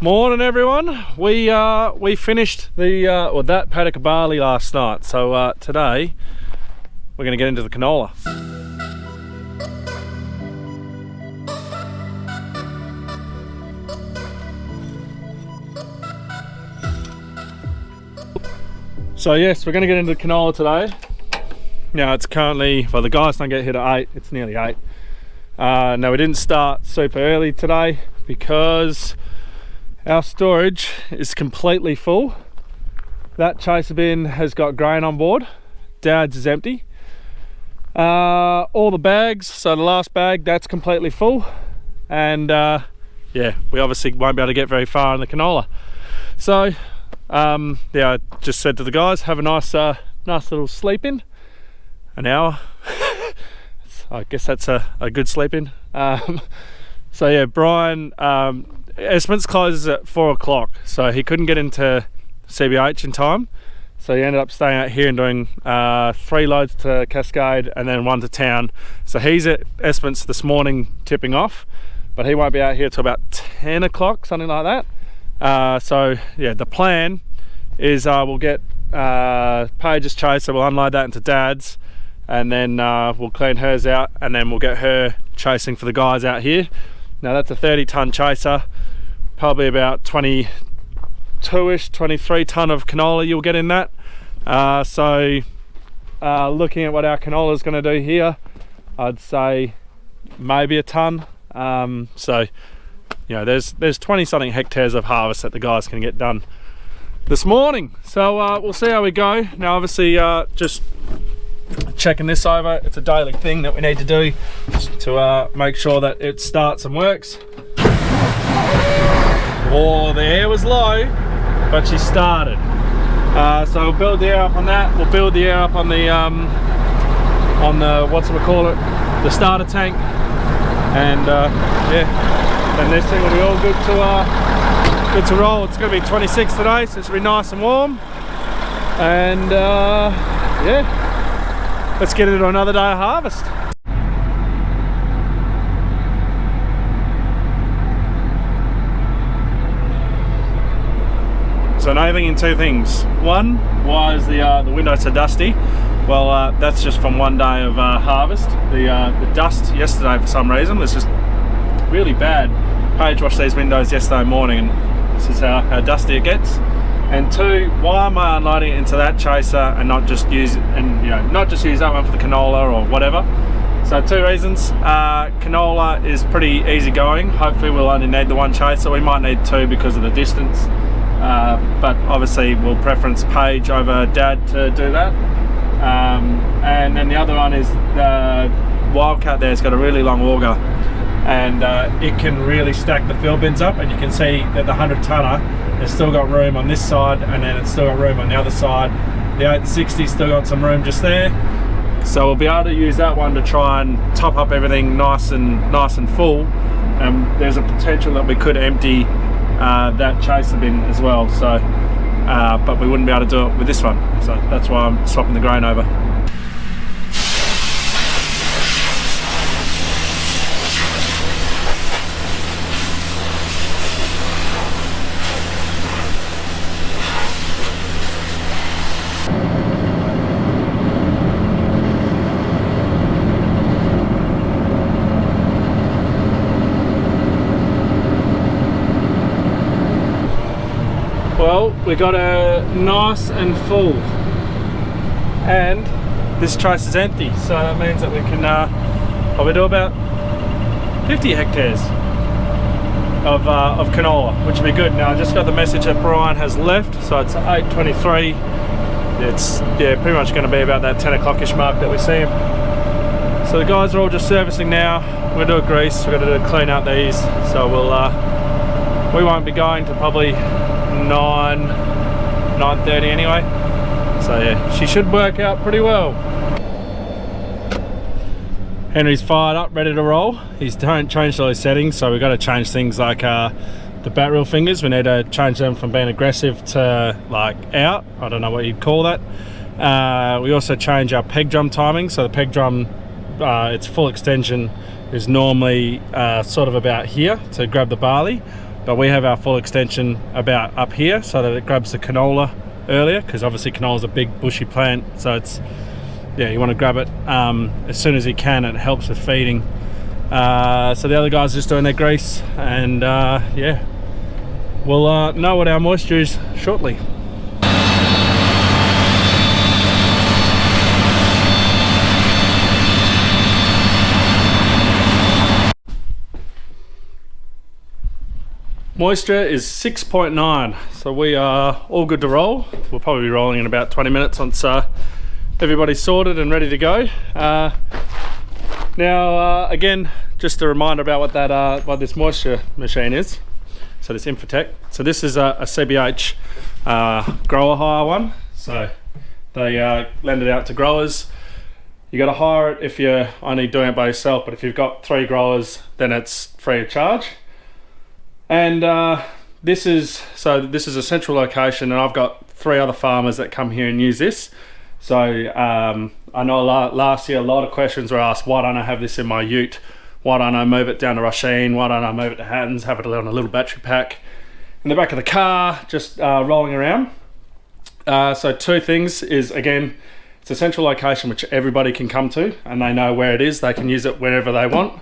Morning everyone. We finished the that paddock of barley last night, so today we're going to get into the canola. So yes, we're going to get into the canola today. Now it's currently, well, the guys don't get here at 8, it's nearly 8. No, we didn't start super early today because our storage is completely full. That chaser bin has got grain on board. Dad's is empty. All the bags, so the last bag, that's completely full. And yeah, we obviously won't be able to get very far in the canola. So yeah, I just said to the guys, have a nice little sleep in. An hour. I guess that's a good sleep in. So yeah, Brian, Esperance closes at 4 o'clock, so he couldn't get into CBH in time, so he ended up staying out here and doing 3 loads to Cascade and then 1 to town. So he's at Esperance this morning tipping off, but he won't be out here till about 10 o'clock, something like that. So yeah, the plan is we'll get Paige's chaser, we'll unload that into Dad's, and then we'll clean hers out, and then we'll get her chasing for the guys out here. Now that's a 30-ton chaser, probably about 22-ish, 23 ton of canola you'll get in that. So looking at what our canola is going to do here, I'd say maybe a ton. So you know, there's 20 something hectares of harvest that the guys can get done this morning. So we'll see how we go. Now obviously just checking this over, it's a daily thing that we need to do to make sure that it starts and works. Oh, the air was low, but she started. So we'll build the air up on that. We'll build the air up on the what's it call it, the starter tank, and yeah, then this thing will be all good to roll. It's going to be 26 today, so it's going to be nice and warm, and yeah. Let's get into another day of harvest. So naming 2 things. One, why is the window so dusty? Well, that's just from 1 day of harvest. The dust yesterday for some reason was just really bad. Paige washed these windows yesterday morning, and this is how dusty it gets. And 2, why am I unloading it into that chaser and not just use that one for the canola or whatever? So 2 reasons. Canola is pretty easy going. Hopefully we'll only need the 1 chaser. We might need 2 because of the distance, but obviously we'll preference Paige over Dad to do that. And then the other one is the Wildcat there's got a really long auger, and it can really stack the fill bins up, and you can see that the 100 tonner has still got room on this side, and then it's still got room on the other side. The 860 still got some room just there, so we'll be able to use that one to try and top up everything nice and full. There's a potential that we could empty that chaser bin as well, so but we wouldn't be able to do it with this one, so that's why I'm swapping the grain over. Well, we got a nice and full, and this trace is empty, so that means that we can probably do about 50 hectares of canola, which would be good. Now I just got the message that Brian has left, so it's 8:23. It's pretty much going to be about that 10 o'clock-ish mark that we see him. So the guys are all just servicing now. We're going to do a grease, we're going to do a clean out these, so we won't be going to probably 9:30 anyway, so yeah, she should work out pretty well. Henry's fired up, ready to roll. He's changed all his settings, so we've got to change things like the bat reel fingers. We need to change them from being aggressive to like out. I don't know what you'd call that. We also change our peg drum timing, so the peg drum, its full extension is normally sort of about here to grab the barley. but we have our full extension about up here so that it grabs the canola earlier, because obviously canola is a big bushy plant, so it's, yeah, you want to grab it as soon as you can. It helps with feeding. So the other guys are just doing their grease, and yeah, we'll know what our moisture is shortly. Moisture is 6.9, so we are all good to roll. We'll probably be rolling in about 20 minutes once everybody's sorted and ready to go. Now, again, just a reminder about what that what this moisture machine is. So this Infotech. So this is a CBH grower hire one. So they lend it out to growers. You got to hire it if you're only doing it by yourself, but if you've got 3 growers, then it's free of charge. And this is a central location, and I've got 3 other farmers that come here and use this. So I know last year a lot of questions were asked, why don't I have this in my ute? Why don't I move it down to Rhiannon? Why don't I move it to Hattons, have it on a little battery pack in the back of the car, just rolling around? So 2 things is, again, it's a central location which everybody can come to, and they know where it is. They can use it wherever they want.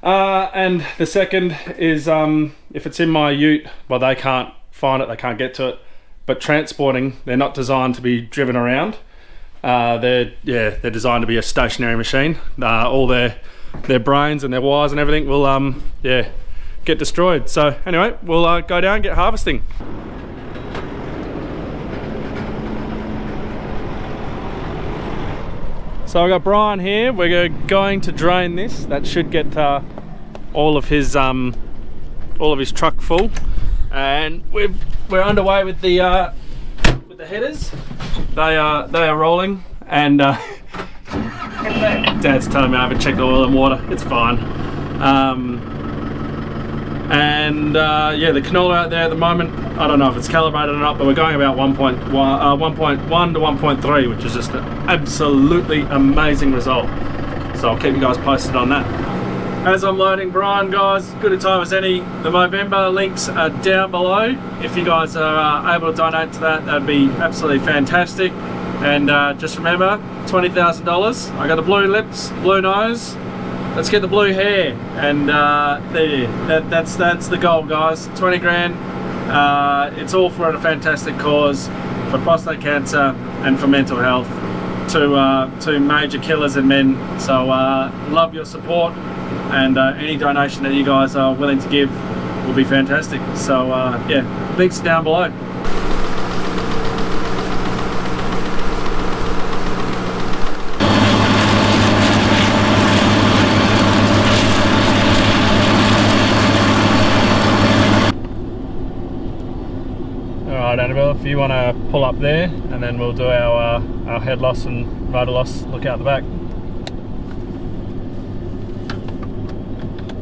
And the second is if it's in my ute, well, they can't find it, they can't get to it. But transporting, they're not designed to be driven around. They're designed to be a stationary machine. All their brains and their wires and everything will get destroyed. So anyway, we'll go down and get harvesting. So I've got Brian here. We're going to drain this. That should get all of his truck full, and we're underway with the headers. They are rolling, and Dad's telling me I haven't checked the oil and water. It's fine. Yeah, the canola out there at the moment, I don't know if it's calibrated or not, but we're going about 1.1 to 1.3, which is just an absolutely amazing result. So I'll keep you guys posted on that. As I'm loading Brian, guys, good a time as any. The Movember links are down below. If you guys are able to donate to that, that'd be absolutely fantastic. And just remember, $20,000. I got the blue lips, blue nose. Let's get the blue hair, and that's the goal, guys. 20 grand. It's all for a fantastic cause, for prostate cancer and for mental health, two major killers in men. So love your support, and any donation that you guys are willing to give will be fantastic. So yeah, links down below. Annabelle, if you want to pull up there, and then we'll do our head loss and rotor loss look out the back.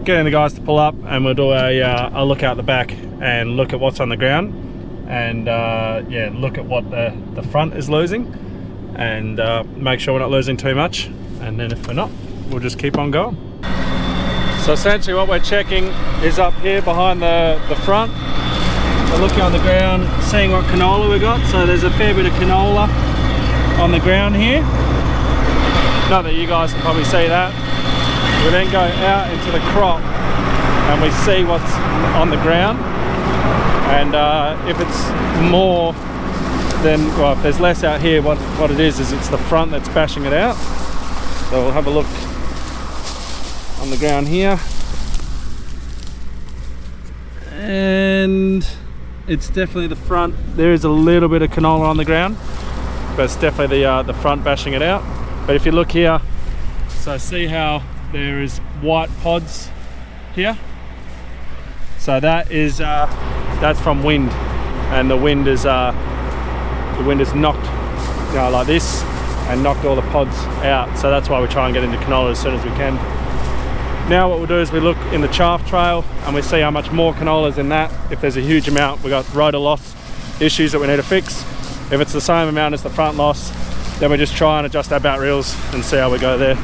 Getting the guys to pull up, and we'll do a look out the back and look at what's on the ground, and yeah, look at what the front is losing, and make sure we're not losing too much, and then if we're not, we'll just keep on going. So essentially what we're checking is up here behind the front. We're looking on the ground, seeing what canola we got. So there's a fair bit of canola on the ground here. Not that you guys can probably see that. We then go out into the crop and we see what's on the ground. And if it's more, then, well, if there's less out here, what it is it's the front that's bashing it out. So we'll have a look on the ground here. And it's definitely the front. There is a little bit of canola on the ground, but it's definitely the front bashing it out. But if you look here, so see how there is white pods here. So that is that's from wind, and the wind is knocked, like this, and knocked all the pods out. So that's why we try and get into canola as soon as we can. Now what we'll do is we look in the chaff trail and we see how much more canola is in that. If there's a huge amount, we've got rotor loss issues that we need to fix. If it's the same amount as the front loss, then we just try and adjust our bat reels and see how we go there.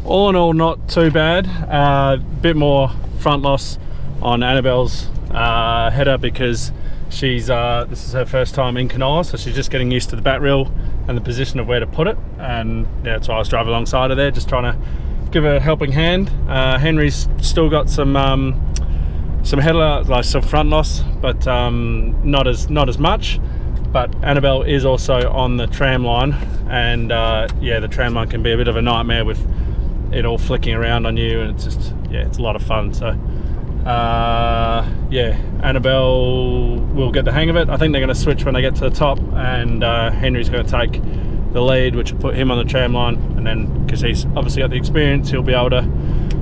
All in all, not too bad. A bit more front loss on Annabelle's header because she's this is her first time in canola, so she's just getting used to the bat reel and the position of where to put it. And yeah, that's why I was driving alongside her there, just trying to give her a helping hand. Henry's still got some header, like some front loss, but not as much. But Annabelle is also on the tram line, and yeah, the tram line can be a bit of a nightmare with it all flicking around on you, and it's just, yeah, it's a lot of fun. So yeah, Annabelle will get the hang of it. I think they're going to switch when they get to the top, and Henry's going to take the lead, which will put him on the tram line, and then because he's obviously got the experience, he'll be able to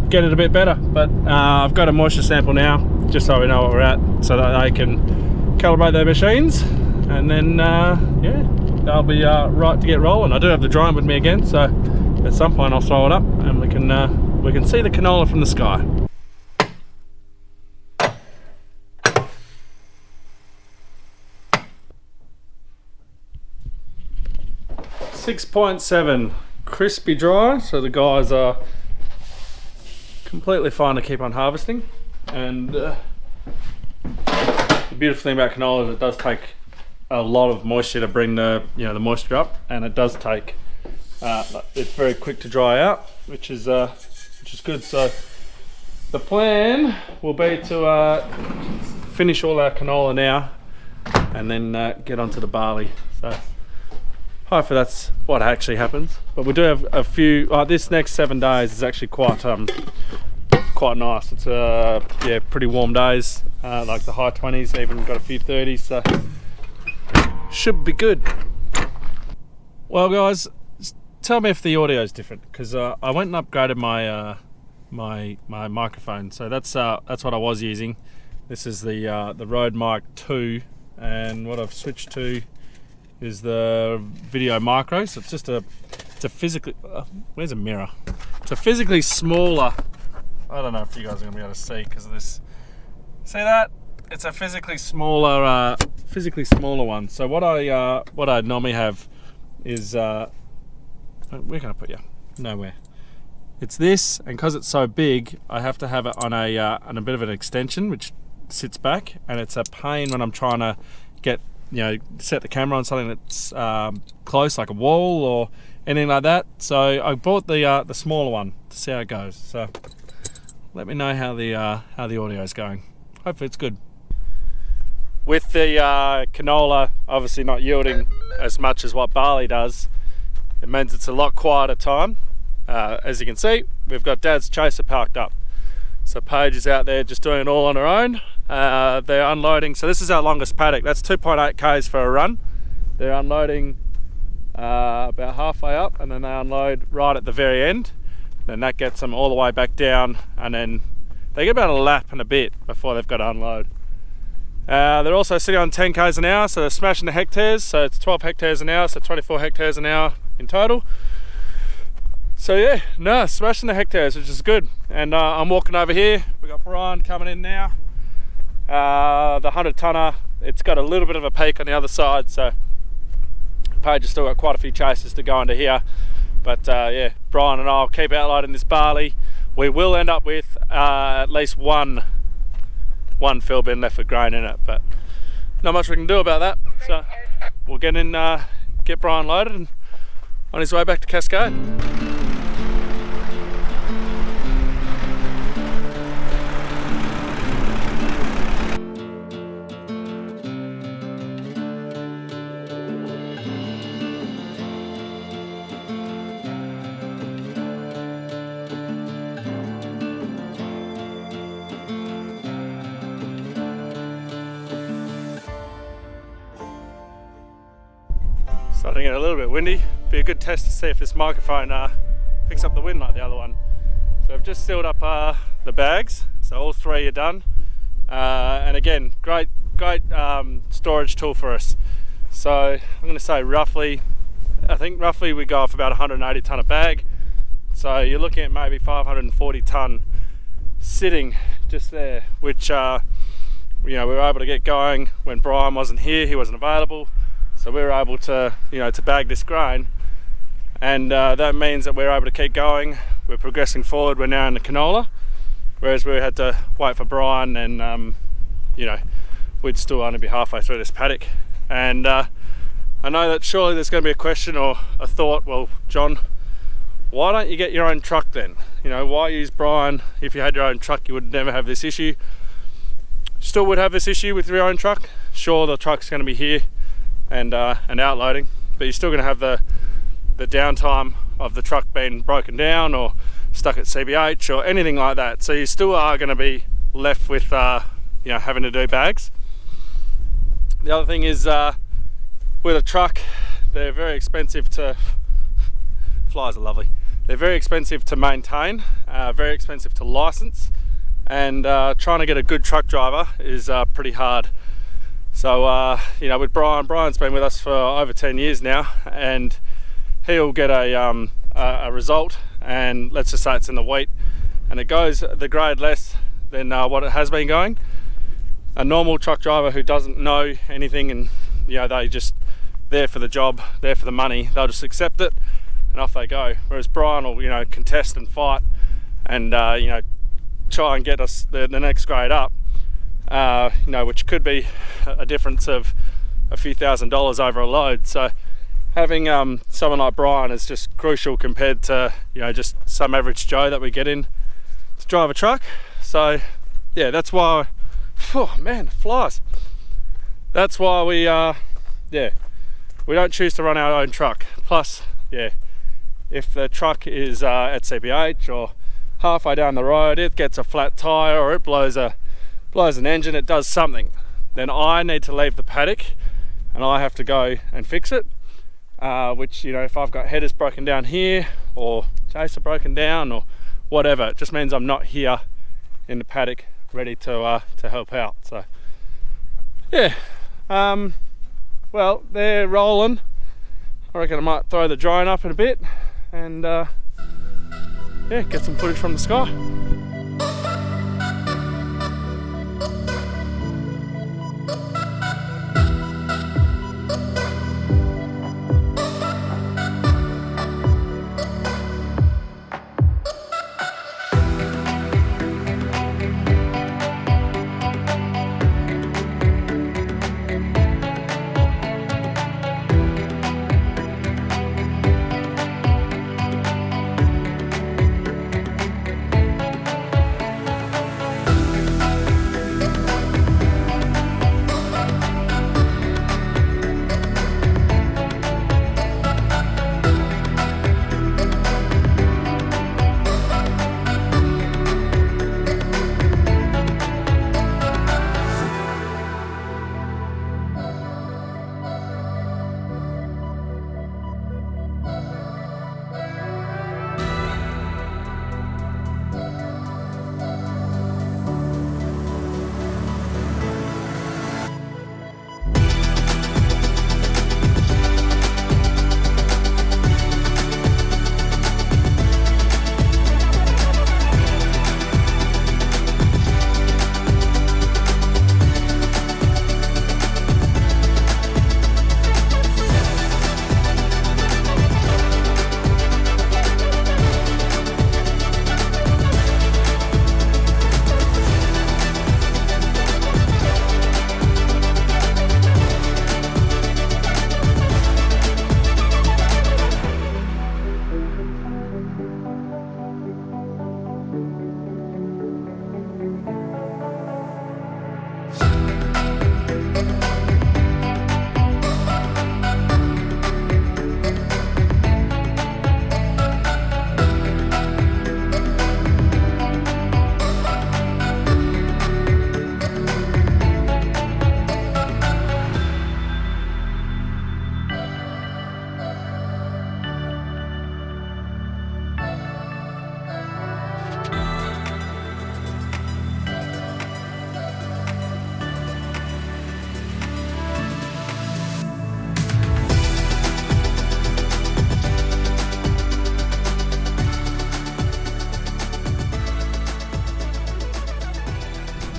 get it a bit better. But I've got a moisture sample now, just so we know what we're at, so that they can calibrate their machines, and then yeah, they'll be right to get rolling. I do have the drone with me again, so at some point I'll throw it up and we can see the canola from the sky. .7 crispy dry, so the guys are completely fine to keep on harvesting. And the beautiful thing about canola is it does take a lot of moisture to bring the the moisture up, and it does take it's very quick to dry out, which is good. So the plan will be to finish all our canola now and then get onto the barley. So hopefully that's what actually happens. But we do have a few, this next 7 days is actually quite nice. It's yeah, pretty warm days, like the high 20s, even got a few 30s, so should be good. Well guys, tell me if the audio is different, because I went and upgraded my my microphone. So that's what I was using. This is the Rode Mic 2, and what I've switched to is the video micro. So it's a physically where's a mirror? It's a physically smaller. I don't know if you guys are gonna be able to see because of this. See that? It's a physically smaller one. So what I normally have is where can I put you? Nowhere. It's this, and because it's so big, I have to have it on a bit of an extension which sits back, and it's a pain when I'm trying to get set the camera on something that's close, like a wall or anything like that. So I bought the smaller one to see how it goes. So let me know how the audio is going. Hopefully it's good. With the canola obviously not yielding as much as what barley does, it means it's a lot quieter time. As you can see, we've got Dad's chaser parked up. So Paige is out there just doing it all on her own. They're unloading. So this is our longest paddock. That's 2.8 k's for a run. They're unloading about halfway up, and then they unload right at the very end. Then that gets them all the way back down, and then they get about a lap and a bit before they've got to unload. They're also sitting on 10 k's an hour, so they're smashing the hectares. So it's 12 hectares an hour, so 24 hectares an hour in total. So yeah, no, smashing the hectares, which is good. And I'm walking over here. We got Brian coming in now. The 100 tonner, it's got a little bit of a peak on the other side, so Paige has still got quite a few chases to go into here. But yeah, Brian and I'll keep outlining this barley. We will end up with at least one fill bin left with grain in it, but not much we can do about that. So we'll get in, get Brian loaded and on his way back to Cascade. Starting to get a little bit windy. Be a good test to see if this microphone picks up the wind like the other one. So I've just sealed up the bags, so all 3 are done. And again, great storage tool for us. So I'm going to say I think roughly we go off about 180 tonne a bag. So you're looking at maybe 540 tonne sitting just there, which we were able to get going when Brian wasn't here. He wasn't available. So we were able to, to bag this grain, and that means that we're able to keep going. We're progressing forward. We're now in the canola, whereas we had to wait for Brian, and you know, we'd still only be halfway through this paddock. And I know that surely there's going to be a question or a thought, well, John, why don't you get your own truck then? You know, why use Brian? If you had your own truck, you would never have this issue. Still would have this issue with your own truck. Sure, the truck's going to be here and outloading, but you're still going to have the downtime of the truck being broken down or stuck at CBH or anything like that. So you still are going to be left with you know, having to do bags. The other thing is with a truck, they're very expensive to, flies are lovely, they're very expensive to maintain, very expensive to license, and trying to get a good truck driver is pretty hard. So you know, with Brian's been with us for over 10 years now, and he'll get a result, and let's just say it's in the wheat, and it goes the grade less than what it has been going. A normal truck driver who doesn't know anything, and you know, they just there for the job, there for the money, they'll just accept it and off they go. Whereas Brian will, you know, contest and fight and you know, try and get us the next grade up, you know, which could be a difference of a few $1,000s over a load. So having someone like Brian is just crucial compared to, you know, just some average Joe that we get in to drive a truck. So yeah, that's why, oh man, flies. That's why we yeah, we don't choose to run our own truck. Plus, yeah, if the truck is at CBH or halfway down the road, it gets a flat tire or it blows an engine, it does something, then I need to leave the paddock and I have to go and fix it. Which, you know, if I've got headers broken down here or chaser broken down or whatever, it just means I'm not here in the paddock ready to help out. So yeah, well, they're rolling. I reckon I might throw the drone up in a bit and yeah, get some footage from the sky.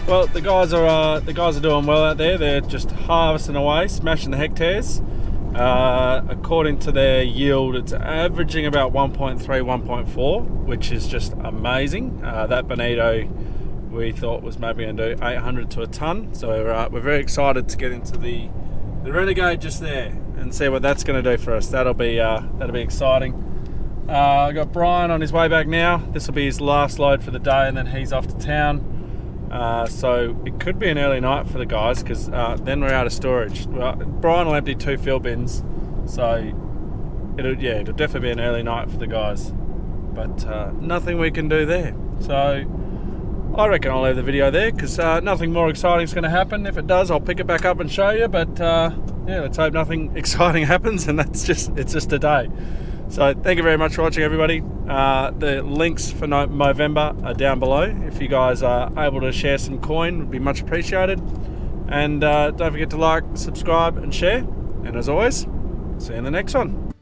Well, the guys are doing well out there. They're just harvesting away, smashing the hectares. According to their yield, it's averaging about 1.3, 1.4, which is just amazing. That bonito we thought was maybe going to do 800 to a ton. So we're very excited to get into the Renegade just there and see what that's going to do for us. That'll be exciting. I got Brian on his way back now. This will be his last load for the day, and then he's off to town. So it could be an early night for the guys, because then we're out of storage. Well, Brian will empty 2 fill bins, so it'll definitely be an early night for the guys. But nothing we can do there. So I reckon I'll leave the video there, because nothing more exciting is going to happen. If it does, I'll pick it back up and show you. But yeah, let's hope nothing exciting happens, and it's just a day. So thank you very much for watching, everybody. The links for Movember are down below. If you guys are able to share some coin, would be much appreciated. And don't forget to like, subscribe and share. And as always, see you in the next one.